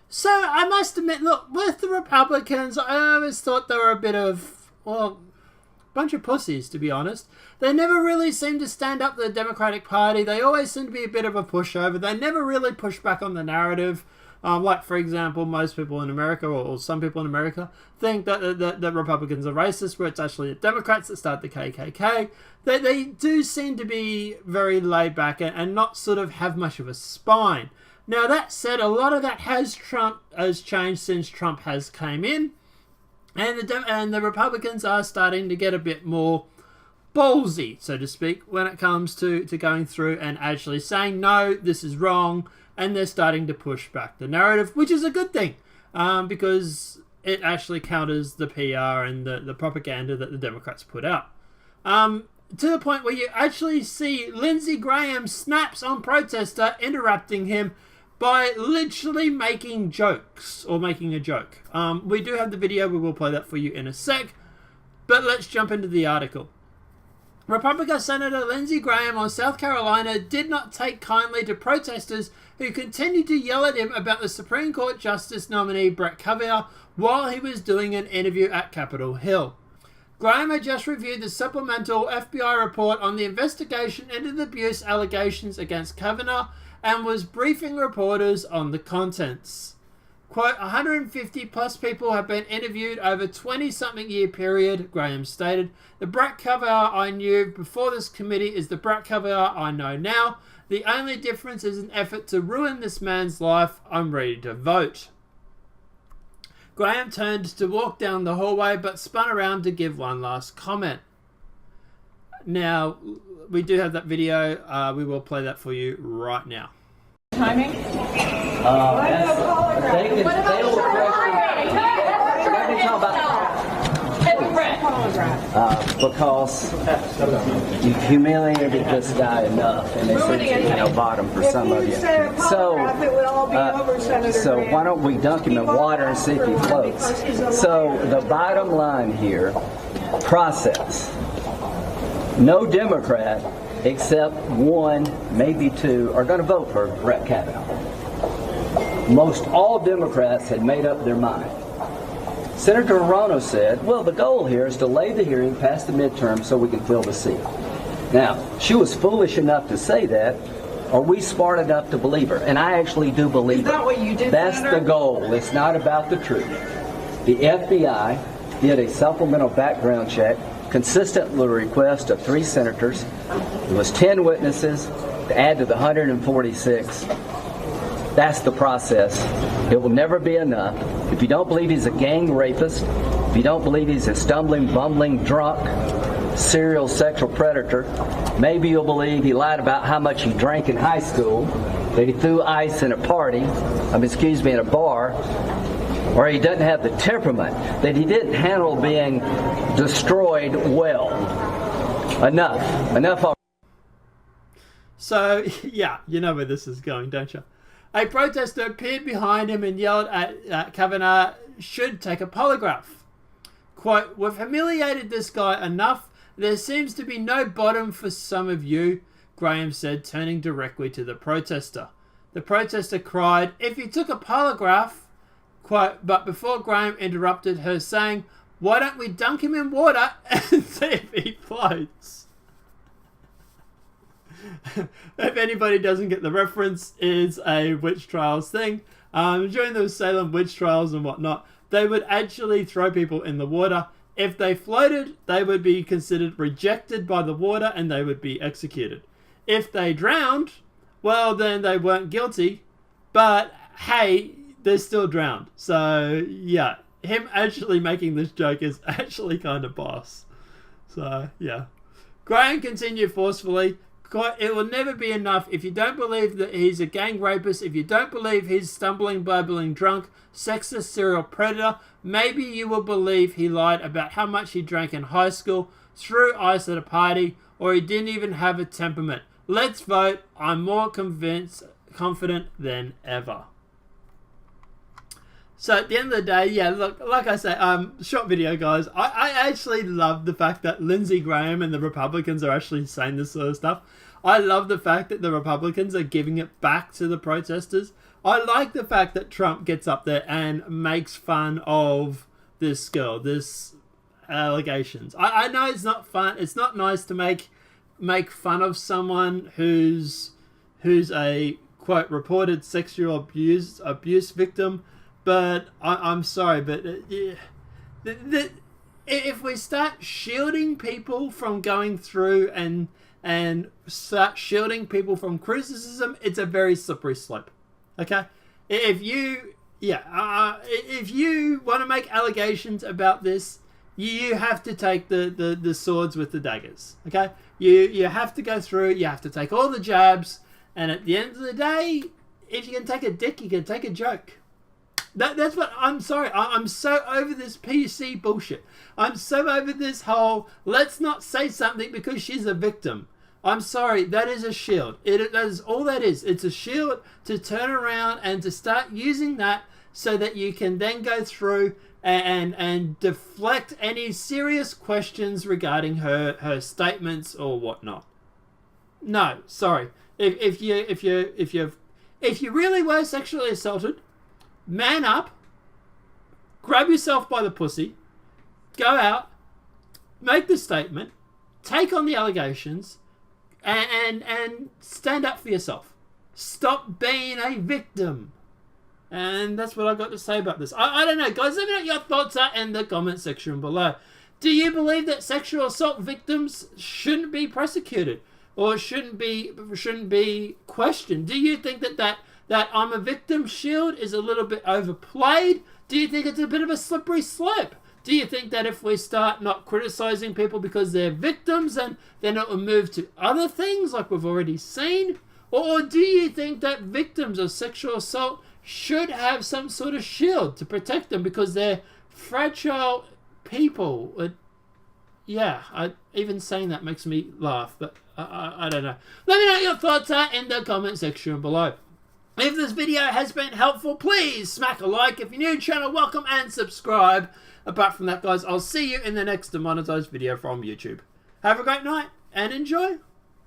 So I must admit, look, with the Republicans, I always thought they were a bit of, well, bunch of pussies, to be honest. They never really seem to stand up to the Democratic Party. They always seem to be a bit of a pushover. They never really push back on the narrative. Like, for example, most people in America, or some people in America, think that Republicans are racist, where it's actually the Democrats that start the KKK. They do seem to be very laid back and not sort of have much of a spine. Now, that said, a lot of that has changed since Trump has came in. And the Republicans are starting to get a bit more ballsy, so to speak, when it comes to going through and actually saying, no, this is wrong, and they're starting to push back the narrative, which is a good thing, because it actually counters the PR and the propaganda that the Democrats put out. To the point where you actually see Lindsey Graham snaps on protester, interrupting him by literally making jokes, or making a joke. We do have the video, we will play that for you in a sec, but let's jump into the article. Republican Senator Lindsey Graham of South Carolina did not take kindly to protesters who continued to yell at him about the Supreme Court Justice nominee Brett Kavanaugh while he was doing an interview at Capitol Hill. Graham had just reviewed the supplemental FBI report on the investigation into the abuse allegations against Kavanaugh and was briefing reporters on the contents. Quote, 150 plus people have been interviewed over a 20-something year period, Graham stated. The Brett Kavanaugh I knew before this committee is the Brett Kavanaugh I know now. The only difference is an effort to ruin this man's life. I'm ready to vote. Graham turned to walk down the hallway but spun around to give one last comment. Now, we do have that video. We will play that for you right now. Timing? Because you humiliated this guy enough, and they said, bottom for some of you. So why don't we dunk him in water and see if he floats? So the bottom line here, process. No Democrat, except one, maybe two, are going to vote for Brett Kavanaugh. Most all Democrats had made up their mind. Senator Hirono said, well, the goal here is to delay the hearing past the midterm so we can fill the seat. Now, she was foolish enough to say that. Are we smart enough to believe her? And I actually do believe her. Is that what you did, That's Senator? the goal. It's not about the truth. The FBI did a supplemental background check consistent with the request of 3 senators. It was 10 witnesses to add to the 146. That's the process. It will never be enough. If you don't believe he's a gang rapist, if you don't believe he's a stumbling, bumbling, drunk, serial sexual predator, maybe you'll believe he lied about how much he drank in high school, that he threw ice in a party, in a bar, or he doesn't have the temperament, that he didn't handle being destroyed well. Enough. So, yeah, you know where this is going, don't you? A protester appeared behind him and yelled at Kavanaugh should take a polygraph. Quote, we've humiliated this guy enough. There seems to be no bottom for some of you, Graham said, turning directly to the protester. The protester cried, if you took a polygraph, quote, but before Graham interrupted her saying, why don't we dunk him in water and see if he floats? If anybody doesn't get the reference, it's a witch trials thing. During those Salem witch trials and whatnot, they would actually throw people in the water. If they floated, they would be considered rejected by the water and they would be executed. If they drowned, well, then they weren't guilty, but hey, they're still drowned. So yeah, him actually making this joke is actually kind of boss. So yeah. Graham continued forcefully, it will never be enough. If you don't believe that he's a gang rapist, if you don't believe he's stumbling, bubbling, drunk, sexist serial predator, maybe you will believe he lied about how much he drank in high school, threw ice at a party, or he didn't even have a temperament. Let's vote. I'm more confident than ever. So at the end of the day, yeah, look, like I say, short video, guys. I actually love the fact that Lindsey Graham and the Republicans are actually saying this sort of stuff. I love the fact that the Republicans are giving it back to the protesters. I like the fact that Trump gets up there and makes fun of this girl, this allegations. I know it's not fun. It's not nice to make fun of someone who's a quote reported sexual abuse victim. But I'm sorry, but if we start shielding people from going through and start shielding people from criticism, it's a very slippery slope. Okay, if you want to make allegations about this, you have to take the swords with the daggers. Okay, you have to go through. You have to take all the jabs, and at the end of the day, if you can take a dick, you can take a joke. That's what I'm sorry. I'm so over this PC bullshit. I'm so over this whole let's not say something because she's a victim. I'm sorry, that is a shield. That is all that is. It's a shield to turn around and to start using that so that you can then go through and deflect any serious questions regarding her statements or whatnot. No, sorry. If you really were sexually assaulted, man up, grab yourself by the pussy, go out, make the statement, take on the allegations, and stand up for yourself. Stop being a victim. And that's what I've got to say about this. I don't know, guys. Let me know what your thoughts are in the comment section below. Do you believe that sexual assault victims shouldn't be prosecuted or shouldn't be questioned? Do you think that I'm a victim shield is a little bit overplayed? Do you think it's a bit of a slippery slope? Do you think that if we start not criticizing people because they're victims, then it will move to other things like we've already seen? Or do you think that victims of sexual assault should have some sort of shield to protect them because they're fragile people? Even saying that makes me laugh, but I don't know. Let me know what your thoughts are in the comment section below. If this video has been helpful, please smack a like. If you're new to the channel, welcome and subscribe. Apart from that, guys, I'll see you in the next demonetized video from YouTube. Have a great night and enjoy.